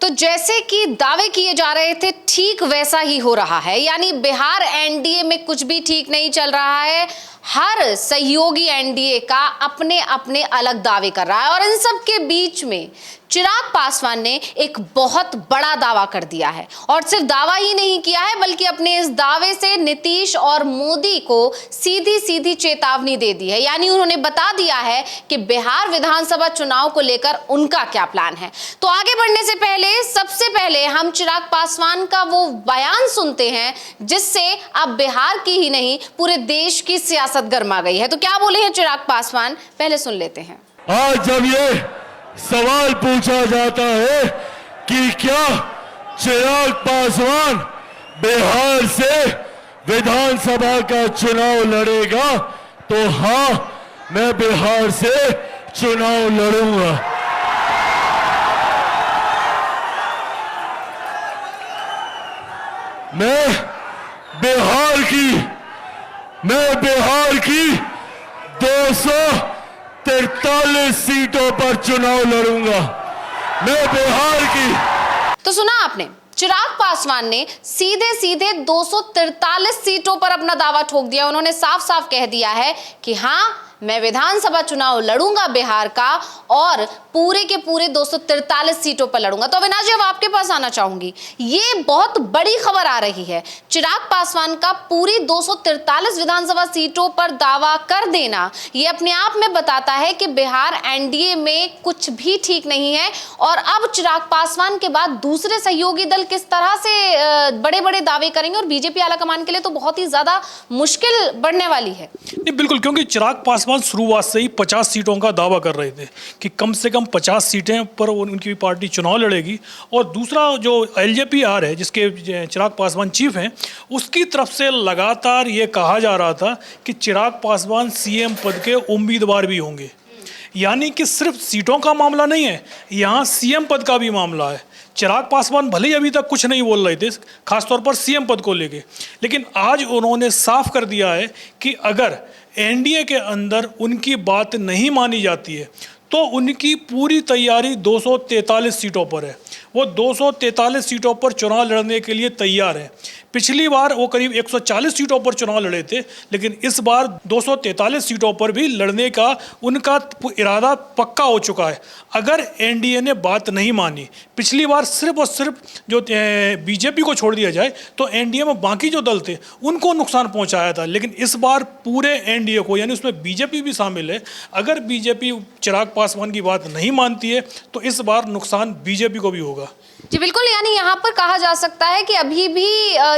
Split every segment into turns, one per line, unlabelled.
तो जैसे कि दावे किए जा रहे थे ठीक वैसा ही हो रहा है, यानी बिहार एनडीए में कुछ भी ठीक नहीं चल रहा है। हर सहयोगी एनडीए का अपने अपने अलग दावे कर रहा है और इन सब के बीच में चिराग पासवान ने एक बहुत बड़ा दावा कर दिया है और सिर्फ दावा ही नहीं किया है बल्कि अपने इस दावे से नीतीश और मोदी को सीधी सीधी चेतावनी दे दी है। यानी उन्होंने बता दिया है कि बिहार विधानसभा चुनाव को लेकर उनका क्या प्लान है। तो आगे बढ़ने से पहले सबसे पहले हम चिराग पासवान का वो बयान सुनते हैं जिससे अब बिहार की ही नहीं पूरे देश की सियासत गर्मा गई है। तो क्या बोले हैं चिराग पासवान, पहले सुन लेते हैं।
आज जब ये सवाल पूछा जाता है कि क्या चिराग पासवान बिहार से विधानसभा का चुनाव लड़ेगा, तो हाँ, मैं बिहार से चुनाव लड़ूंगा। मैं बिहार की 243 सीटों पर चुनाव लड़ूंगा। मैं बिहार की।
तो सुना आपने, चिराग पासवान ने सीधे सीधे 243 सीटों पर अपना दावा ठोक दिया। उन्होंने साफ साफ कह दिया है कि हाँ, मैं विधानसभा चुनाव लड़ूंगा बिहार का और पूरे के पूरे 243 सीटों पर लड़ूंगा। तो अविनाश जी, अब आपके पास आना चाहूंगी। ये बहुत बड़ी खबर आ रही है, चिराग पासवान का पूरी 243 विधानसभा सीटों पर दावा कर देना ये अपने आप में बताता है कि बिहार एनडीए में कुछ भी ठीक नहीं है। और अब चिराग पासवान के बाद दूसरे सहयोगी दल किस तरह से बड़े बड़े दावे करेंगे और बीजेपी आलाकमान के लिए तो बहुत ही ज्यादा मुश्किल बढ़ने वाली है।
नहीं, बिल्कुल, क्योंकि चिराग पासवान शुरुआत से ही 50 सीटों का दावा कर रहे थे कि कम से कम 50 सीटें पर उनकी पार्टी चुनाव लड़ेगी। और दूसरा जो एलजेपीआर है, जिसके चिराग पासवान चीफ हैं, उसकी तरफ से लगातार ये कहा जा रहा था कि चिराग पासवान सीएम पद के उम्मीदवार भी होंगे। यानी कि सिर्फ सीटों का मामला नहीं है, यहाँ सीएम पद का भी मामला है। चिराग पासवान भले ही अभी तक कुछ नहीं बोल रहे थे, खासतौर पर सीएम पद को लेके, लेकिन आज उन्होंने साफ कर दिया है कि अगर एनडीए के अंदर उनकी बात नहीं मानी जाती है तो उनकी पूरी तैयारी 243 सीटों पर है। वो 243 सीटों पर चुनाव लड़ने के लिए तैयार है। पिछली बार वो करीब 140 सीटों पर चुनाव लड़े थे, लेकिन इस बार 243 सीटों पर भी लड़ने का उनका इरादा पक्का हो चुका है। अगर एनडीए ने बात नहीं मानी, पिछली बार सिर्फ और सिर्फ जो बीजेपी को छोड़ दिया जाए तो एनडीए में बाकी जो दल थे उनको नुकसान पहुंचाया था, लेकिन इस बार पूरे एनडीए को, यानी उसमें बीजेपी भी शामिल है, अगर बीजेपी चिराग पासवान की बात नहीं मानती है तो इस बार नुकसान बीजेपी को भी होगा।
जी बिल्कुल, यानी यहाँ पर कहा जा सकता है कि अभी भी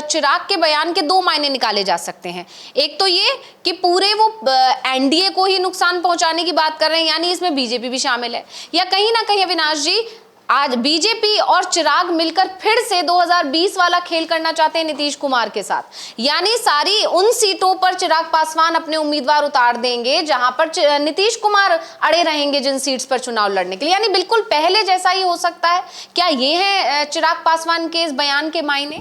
चिराग के बयान के दो मायने निकाले जा सकते हैं। एक तो ये कि पूरे वो एनडीए को ही नुकसान पहुंचाने की बात कर रहे हैं, यानी इसमें बीजेपी भी शामिल है, या कहीं ना कहीं अविनाश जी आज बीजेपी और चिराग मिलकर फिर से 2020 वाला खेल करना चाहते हैं नीतीश कुमार के साथ। यानी सारी उन सीटों पर चिराग पासवान अपने उम्मीदवार उतार देंगे जहां पर नीतीश कुमार अड़े रहेंगे जिन सीट्स पर चुनाव लड़ने के लिए। यानी बिल्कुल पहले जैसा ही हो सकता है। क्या ये है चिराग पासवान के इस बयान के मायने?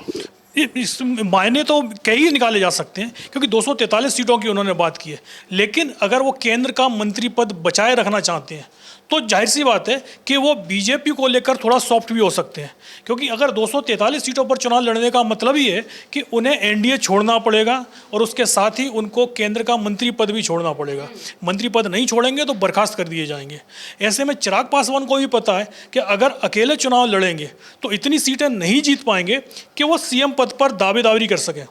इस मायने तो कई निकाले जा सकते हैं, क्योंकि 243 सीटों की उन्होंने बात की है, लेकिन अगर वो केंद्र का मंत्री पद बचाए रखना चाहते हैं तो जाहिर सी बात है कि वो बीजेपी को लेकर थोड़ा सॉफ्ट भी हो सकते हैं। क्योंकि अगर 243 सीटों पर चुनाव लड़ने का मतलब ही है कि उन्हें एनडीए छोड़ना पड़ेगा और उसके साथ ही उनको केंद्र का मंत्री पद भी छोड़ना पड़ेगा। मंत्री पद नहीं छोड़ेंगे तो बर्खास्त कर दिए जाएंगे। ऐसे में चिराग पासवान को भी पता है कि अगर अकेले चुनाव लड़ेंगे तो इतनी सीटें नहीं जीत पाएंगे कि वो सीएम पद पर दावेदारी कर सकें।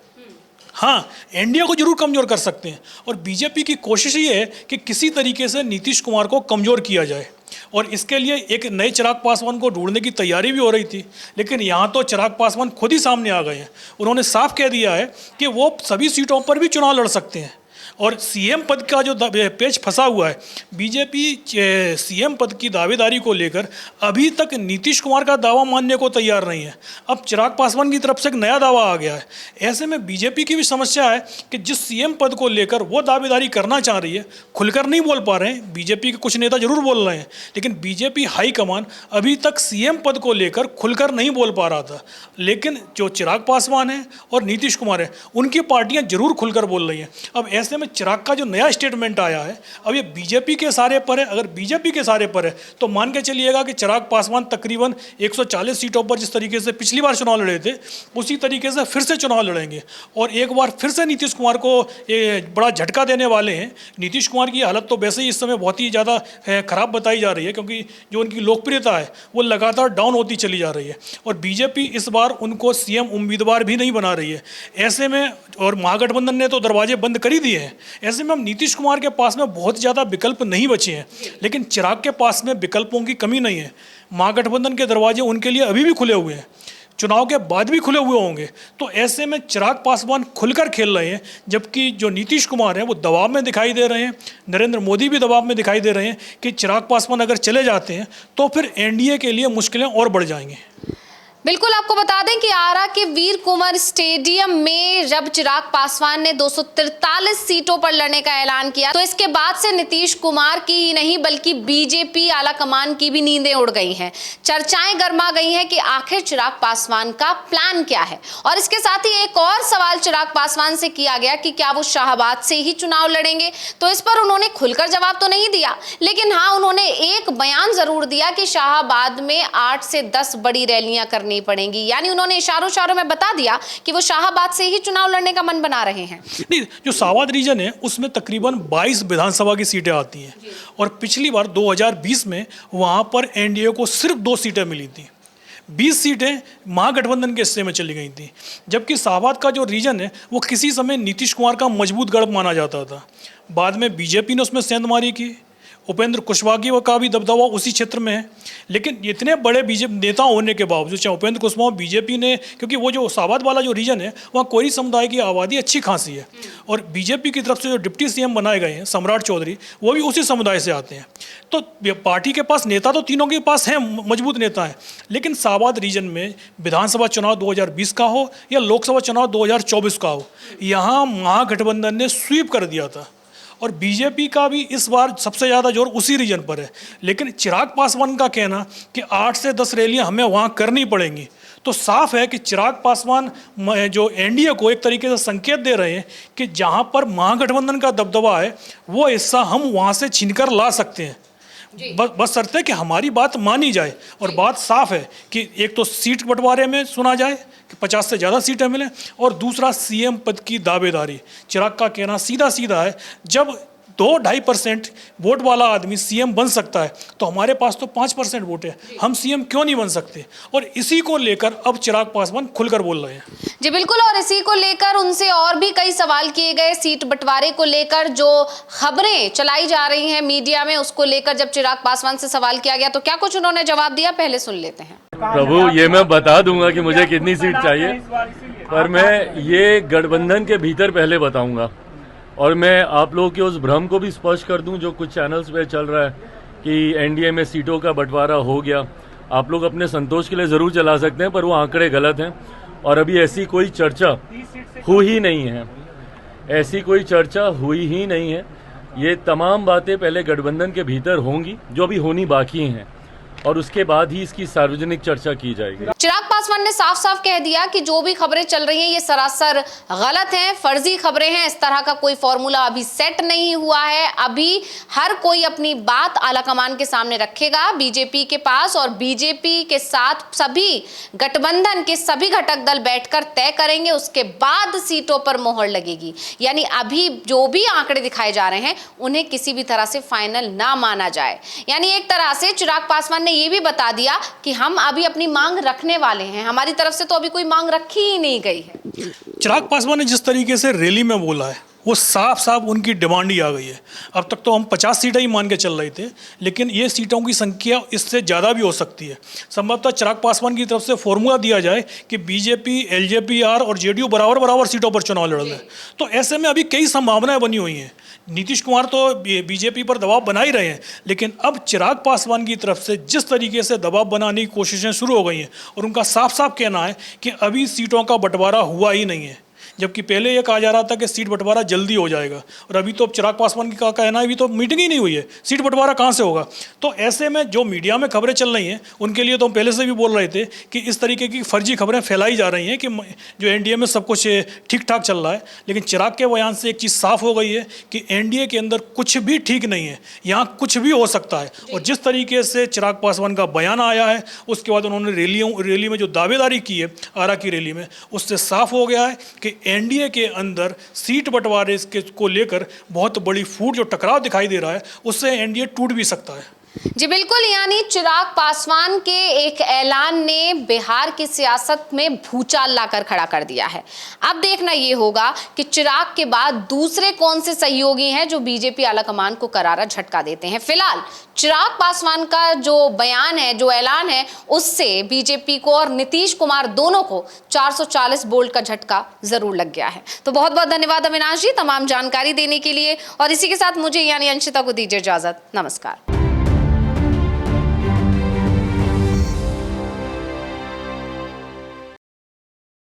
हाँ, एनडीए को जरूर कमज़ोर कर सकते हैं और बीजेपी की कोशिश ये है कि किसी तरीके से नीतीश कुमार को कमज़ोर किया जाए, और इसके लिए एक नए चिराग पासवान को ढूंढने की तैयारी भी हो रही थी। लेकिन यहाँ तो चिराग पासवान खुद ही सामने आ गए हैं। उन्होंने साफ कह दिया है कि वो सभी सीटों पर भी चुनाव लड़ सकते हैं। और सीएम पद का जो पेच फंसा हुआ है, बीजेपी सीएम पद की दावेदारी को लेकर अभी तक नीतीश कुमार का दावा मानने को तैयार नहीं है। अब चिराग पासवान की तरफ से एक नया दावा आ गया है। ऐसे में बीजेपी की भी समस्या है कि जिस सीएम पद को लेकर वो दावेदारी करना चाह रही है, खुलकर नहीं बोल पा रहे हैं। बीजेपी के कुछ नेता जरूर बोल रहे हैं, लेकिन बीजेपी हाईकमान अभी तक सीएम पद को लेकर खुलकर नहीं बोल पा रहा था। लेकिन जो चिराग पासवान है और नीतीश कुमार है, उनकी पार्टियां जरूर खुलकर बोल रही हैं। अब ऐसे में इसमें चिराग का जो नया स्टेटमेंट आया है, अब ये बीजेपी के सारे पर है। अगर बीजेपी के सारे पर है तो मान के चलिएगा कि चिराग पासवान तकरीबन 140 सीटों पर जिस तरीके से पिछली बार चुनाव लड़े थे उसी तरीके से फिर से चुनाव लड़ेंगे और एक बार फिर से नीतीश कुमार को ये बड़ा झटका देने वाले हैं। नीतीश कुमार की हालत तो वैसे ही इस समय बहुत ही ज़्यादा खराब बताई जा रही है, क्योंकि जो उनकी लोकप्रियता है वो लगातार डाउन होती चली जा रही है और बीजेपी इस बार उनको सीएम उम्मीदवार भी नहीं बना रही है। ऐसे में और महागठबंधन ने तो दरवाजे बंद कर ही दिए हैं। ऐसे में हम नीतीश कुमार के पास में बहुत ज़्यादा विकल्प नहीं बचे हैं, लेकिन चिराग के पास में विकल्पों की कमी नहीं है। महागठबंधन के दरवाजे उनके लिए अभी भी खुले हुए हैं, चुनाव के बाद भी खुले हुए होंगे। तो ऐसे में चिराग पासवान खुलकर खेल रहे हैं, जबकि जो नीतीश कुमार हैं वो दबाव में दिखाई दे रहे हैं। नरेंद्र मोदी भी दबाव में दिखाई दे रहे हैं कि चिराग पासवान अगर चले जाते हैं तो फिर एनडीए के लिए मुश्किलें और बढ़ जाएंगी।
बिल्कुल, आपको बता दें कि आरा के वीर कुंवर स्टेडियम में जब चिराग पासवान ने 243 सीटों पर लड़ने का ऐलान किया तो इसके बाद से नीतीश कुमार की ही नहीं बल्कि बीजेपी आलाकमान की भी नींदें उड़ गई हैं। चर्चाएं गर्मा गई हैं कि आखिर चिराग पासवान का प्लान क्या है। और इसके साथ ही एक और सवाल चिराग पासवान से किया गया कि क्या वो शाहबाद से ही चुनाव लड़ेंगे, तो इस पर उन्होंने खुलकर जवाब तो नहीं दिया, लेकिन हाँ उन्होंने एक बयान जरूर दिया कि शाहबाद में 8 से 10 बड़ी रैलियां करनी पड़ेंगी। यानी उन्होंने इशारों में बता दिया कि वो शाहबाद से ही चुनाव लड़ने का मन बना रहे हैं।
नहीं, जो शाहबाद रीजन है उसमें तकरीबन 22 विधानसभा की सीटें आती हैं और पिछली बार 2020 में वहां पर एनडीए को सिर्फ 2 सीटें मिली थी। 20 सीटें महागठबंधन के हिस्से में चली गई थी, जबकि शाहबाद का जो रीजन है वो किसी समय नीतीश कुमार का मजबूत गढ़ माना जाता था। बाद में बीजेपी ने उसमें सेंधमारी की, उपेंद्र कुशवाहा का भी दबदबा उसी क्षेत्र में है। लेकिन इतने बड़े बीजेपी नेता होने के बावजूद चाहे उपेंद्र कुशवाहा, बीजेपी ने, क्योंकि वो जो शाहबाद वाला जो रीजन है वहाँ कोई समुदाय की आबादी अच्छी खासी है और बीजेपी की तरफ से जो डिप्टी सीएम बनाए गए हैं सम्राट चौधरी वो भी उसी समुदाय से आते हैं। तो पार्टी के पास नेता तो तीनों के पास हैं, मजबूत नेता हैं, लेकिन शाहबाद रीजन में विधानसभा चुनाव 2020 का हो या लोकसभा चुनाव 2024 का हो, यहाँ महागठबंधन ने स्वीप कर दिया था और बीजेपी का भी इस बार सबसे ज़्यादा जोर उसी रीजन पर है। लेकिन चिराग पासवान का कहना कि 8 से 10 रैलियां हमें वहां करनी पड़ेंगी, तो साफ है कि चिराग पासवान जो एनडीए को एक तरीके से संकेत दे रहे हैं कि जहां पर महागठबंधन का दबदबा है वो हिस्सा हम वहां से छीनकर ला सकते हैं। बस शर्त है कि हमारी बात मानी जाए और बात साफ है कि एक तो सीट बंटवारे में सुना जाए कि 50 से ज़्यादा सीटें मिलें और दूसरा सीएम पद की दावेदारी। चिराग का कहना सीधा सीधा है, जब 2-2.5% वोट वाला आदमी सीएम बन सकता है तो हमारे पास तो 5% वोट है, हम सीएम क्यों नहीं बन सकते। और इसी को लेकर अब चिराग पासवान खुलकर बोल रहे हैं।
जी बिल्कुल, और इसी को लेकर उनसे और भी कई सवाल किए गए। सीट बंटवारे को लेकर जो खबरें चलाई जा रही हैं मीडिया में उसको लेकर जब चिराग पासवान से सवाल किया गया तो क्या कुछ उन्होंने जवाब दिया, पहले सुन लेते हैं।
प्रभु, ये मैं बता दूंगा कि मुझे कितनी सीट चाहिए, पर मैं ये गठबंधन के भीतर पहले बताऊंगा। और मैं आप लोगों के उस भ्रम को भी स्पष्ट कर दूं जो कुछ चैनल्स पे चल रहा है कि एनडीए में सीटों का बंटवारा हो गया। आप लोग अपने संतोष के लिए ज़रूर चला सकते हैं, पर वो आंकड़े गलत हैं और अभी ऐसी कोई चर्चा हुई ही नहीं है, ऐसी कोई चर्चा हुई ही नहीं है। ये तमाम बातें पहले गठबंधन के भीतर होंगी जो अभी होनी बाकी हैं और उसके बाद ही इसकी सार्वजनिक चर्चा की जाएगी।
चिराग पासवान ने साफ साफ कह दिया कि जो भी खबरें चल रही हैं ये सरासर गलत हैं, फर्जी खबरें हैं। इस तरह का कोई फॉर्मूला अभी सेट नहीं हुआ है। अभी हर कोई अपनी बात आलाकमान के सामने रखेगा बीजेपी के पास और बीजेपी के साथ सभी गठबंधन के सभी घटक दल बैठकर तय करेंगे, उसके बाद सीटों पर मोहर लगेगी। यानी अभी जो भी आंकड़े दिखाए जा रहे हैं उन्हें किसी भी तरह से फाइनल ना माना जाए। यानी एक तरह से चिराग पासवान ने ये भी बता दिया कि हम अभी अपनी मांग रखने वाले हैं, हमारी तरफ से तो अभी कोई मांग रखी ही नहीं गई है।
चिराग पासवान ने जिस तरीके से रैली में बोला है वो साफ साफ उनकी डिमांड ही आ गई है। अब तक तो हम 50 सीटें ही मान के चल रहे थे, लेकिन ये सीटों की संख्या इससे ज़्यादा भी हो सकती है। संभवतः चिराग पासवान की तरफ से फॉर्मूला दिया जाए कि बीजेपी, एलजेपीआर और जेडीयू बराबर सीटों पर चुनाव लड़ रहे, तो ऐसे में अभी कई संभावनाएं बनी हुई हैं। नीतीश कुमार तो बीजेपी पर दबाव बना ही रहे हैं, लेकिन अब चिराग पासवान की तरफ से जिस तरीके से दबाव बनाने की कोशिशें शुरू हो गई हैं और उनका साफ साफ कहना है कि अभी सीटों का बंटवारा हुआ ही नहीं है, जबकि पहले ये कहा जा रहा था कि सीट बंटवारा जल्दी हो जाएगा, और अभी तो चिराग पासवान का कहना है अभी तो मीटिंग ही नहीं हुई है, सीट बंटवारा कहाँ से होगा। तो ऐसे में जो मीडिया में खबरें चल रही हैं उनके लिए तो हम पहले से भी बोल रहे थे कि इस तरीके की फर्जी खबरें फैलाई जा रही हैं कि जो एनडीए में सब कुछ ठीक ठाक चल रहा है। लेकिन चिराग के बयान से एक चीज़ साफ हो गई है कि एनडीए के अंदर कुछ भी ठीक नहीं है, यहाँ कुछ भी हो सकता है। और जिस तरीके से चिराग पासवान का बयान आया है, उसके बाद उन्होंने रैली में जो दावेदारी की है आरा की रैली में, उससे साफ हो गया है कि एनडीए के अंदर सीट बंटवारे को लेकर बहुत बड़ी फूट जो टकराव दिखाई दे रहा है, उससे एनडीए टूट भी सकता है।
जी बिल्कुल, यानी चिराग पासवान के एक ऐलान ने बिहार की सियासत में भूचाल लाकर खड़ा कर दिया है। अब देखना ये होगा कि चिराग के बाद दूसरे कौन से सहयोगी हैं जो बीजेपी आलाकमान को करारा झटका देते हैं। फिलहाल चिराग पासवान का जो बयान है, जो ऐलान है, उससे बीजेपी को और नीतीश कुमार दोनों को 440 वोल्ट का झटका जरूर लग गया है। तो बहुत बहुत धन्यवाद अविनाश जी तमाम जानकारी देने के लिए, और इसी के साथ मुझे यानी अंशिता को दीजिए इजाजत। नमस्कार।